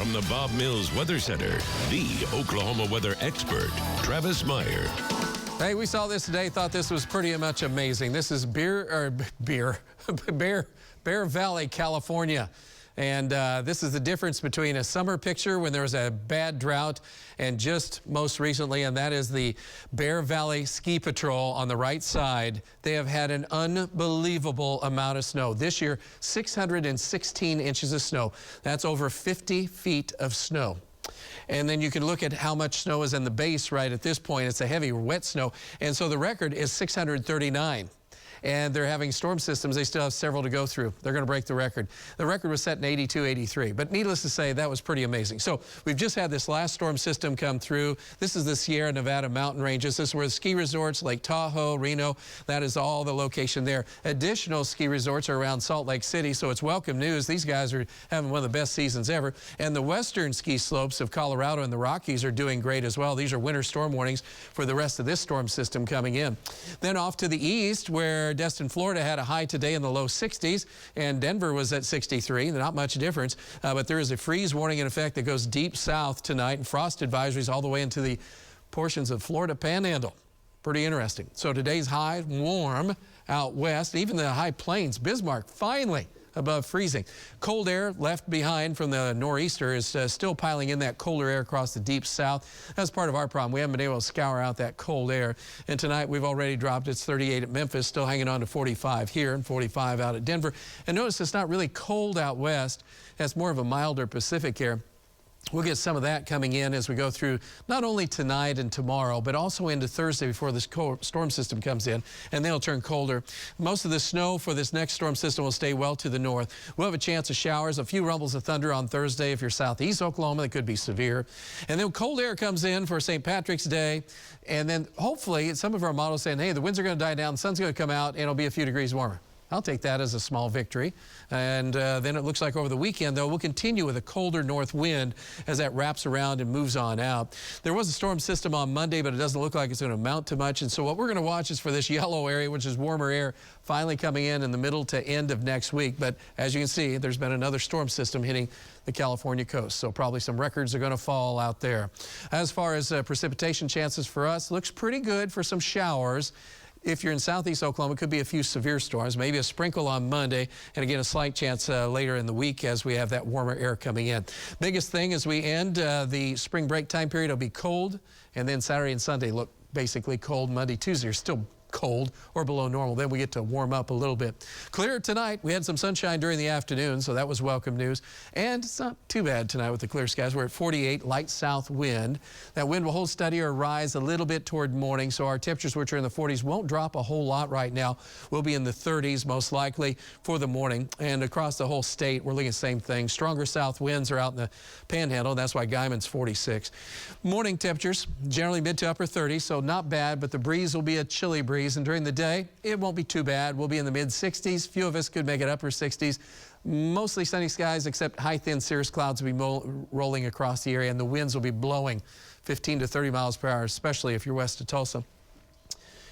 From the Bob Mills Weather Center, the Oklahoma weather expert, Travis Meyer. Hey, we saw this today, thought this was pretty much amazing. This is Bear Valley, California. And this is the difference between a summer picture when there was a bad drought and just most recently, and that is the Bear Valley Ski Patrol on the right side. They have had an unbelievable amount of snow. This year, 616 inches of snow. That's over 50 feet of snow. And then you can look at how much snow is in the base right at this point. It's a heavy, wet snow. And so the record is 639. And they're having storm systems. They still have several to go through. They're going to break the record. The record was set in 82, 83. But needless to say, that was pretty amazing. So we've just had this last storm system come through. This is the Sierra Nevada mountain ranges. This is where the ski resorts, Lake Tahoe, Reno, that is all the location there. Additional ski resorts are around Salt Lake City, so it's welcome news. These guys are having one of the best seasons ever. And the western ski slopes of Colorado and the Rockies are doing great as well. These are winter storm warnings for the rest of this storm system coming in. Then off to the east, where Destin, Florida had a high today in the low 60s, and Denver was at 63. Not much difference, but there is a freeze warning in effect that goes deep south tonight, and frost advisories all the way into the portions of Florida Panhandle. Pretty interesting. So today's high, warm out west, even the high plains, Bismarck, finally above freezing. Cold air left behind from the nor'easter is still piling in that colder air across the deep south. That's part of our problem. We haven't been able to scour out that cold air. And tonight we've already dropped. It's 38 at Memphis, still hanging on to 45 here and 45 out at Denver. And notice it's not really cold out west. It's more of a milder Pacific air. We'll get some of that coming in as we go through not only tonight and tomorrow, but also into Thursday before this storm system comes in, and then it'll turn colder. Most of the snow for this next storm system will stay well to the north. We'll have a chance of showers, a few rumbles of thunder on Thursday if you're southeast Oklahoma. That could be severe. And then cold air comes in for St. Patrick's Day, and then hopefully some of our models saying, hey, the winds are going to die down, the sun's going to come out, and it'll be a few degrees warmer. I'll take that as a small victory. And then it looks like over the weekend, though, we'll continue with a colder north wind as that wraps around and moves on out. There was a storm system on Monday, but it doesn't look like it's going to amount to much. And so what we're going to watch is for this yellow area, which is warmer air, finally coming in the middle to end of next week. But as you can see, there's been another storm system hitting the California coast. So probably some records are going to fall out there. As far as precipitation chances for us, looks pretty good for some showers. If you're in southeast Oklahoma, it could be a few severe storms, maybe a sprinkle on Monday, and again, a slight chance later in the week as we have that warmer air coming in. Biggest thing as we end the spring break time period, it'll be cold, and then Saturday and Sunday look basically cold. Monday, Tuesday are still cold or below normal. Then we get to warm up a little bit. Clear tonight. We had some sunshine during the afternoon, so that was welcome news. And it's not too bad tonight with the clear skies. We're at 48, light south wind. That wind will hold steady or rise a little bit toward morning, so our temperatures, which are in the 40s, won't drop a whole lot right now. We'll be in the 30s most likely for the morning. And across the whole state, we're looking at the same thing. Stronger south winds are out in the Panhandle. That's why Guyman's 46. Morning temperatures, generally mid to upper 30s, so not bad, but the breeze will be a chilly breeze. And during the day, it won't be too bad. We'll be in the mid-60s. Few of us could make it upper 60s. Mostly sunny skies, except high, thin cirrus clouds will be rolling across the area, and the winds will be blowing 15 to 30 miles per hour, especially if you're west of Tulsa.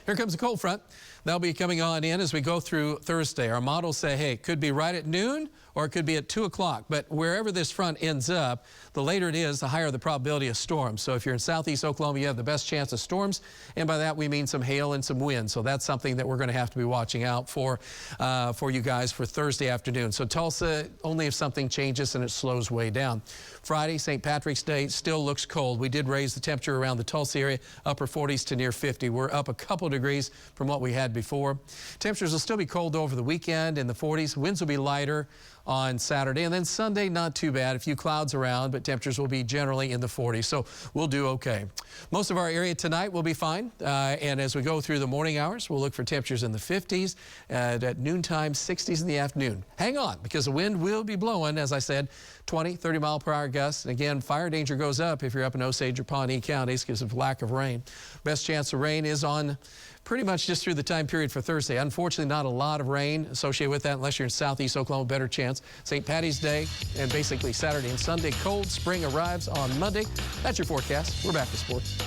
Here comes a cold front. That'll be coming on in as we go through Thursday. Our models say, hey, it could be right at noon or it could be at 2 o'clock. But wherever this front ends up, the later it is, the higher the probability of storms. So if you're in southeast Oklahoma, you have the best chance of storms. And by that, we mean some hail and some wind. So that's something that we're going to have to be watching out for you guys for Thursday afternoon. So Tulsa, only if something changes and it slows way down. Friday, St. Patrick's Day, still looks cold. We did raise the temperature around the Tulsa area, upper 40s to near 50. We're up a couple degrees from what we had before. Temperatures will still be cold over the weekend in the 40s. Winds will be lighter on Saturday, and then Sunday not too bad. A few clouds around, but temperatures will be generally in the 40s, so we'll do okay. Most of our area tonight will be fine, and as we go through the morning hours, we'll look for temperatures in the 50s, at noontime 60s in the afternoon. Hang on, because the wind will be blowing, as I said, 20, 30 mile per hour gusts. And again, fire danger goes up if you're up in Osage or Pawnee counties because of lack of rain. Best chance of rain is on pretty much just through the time period for Thursday. Unfortunately, not a lot of rain associated with that unless you're in southeast Oklahoma, better chance. St. Patty's Day and basically Saturday and Sunday, cold. Spring arrives on Monday. That's your forecast. We're back to sports.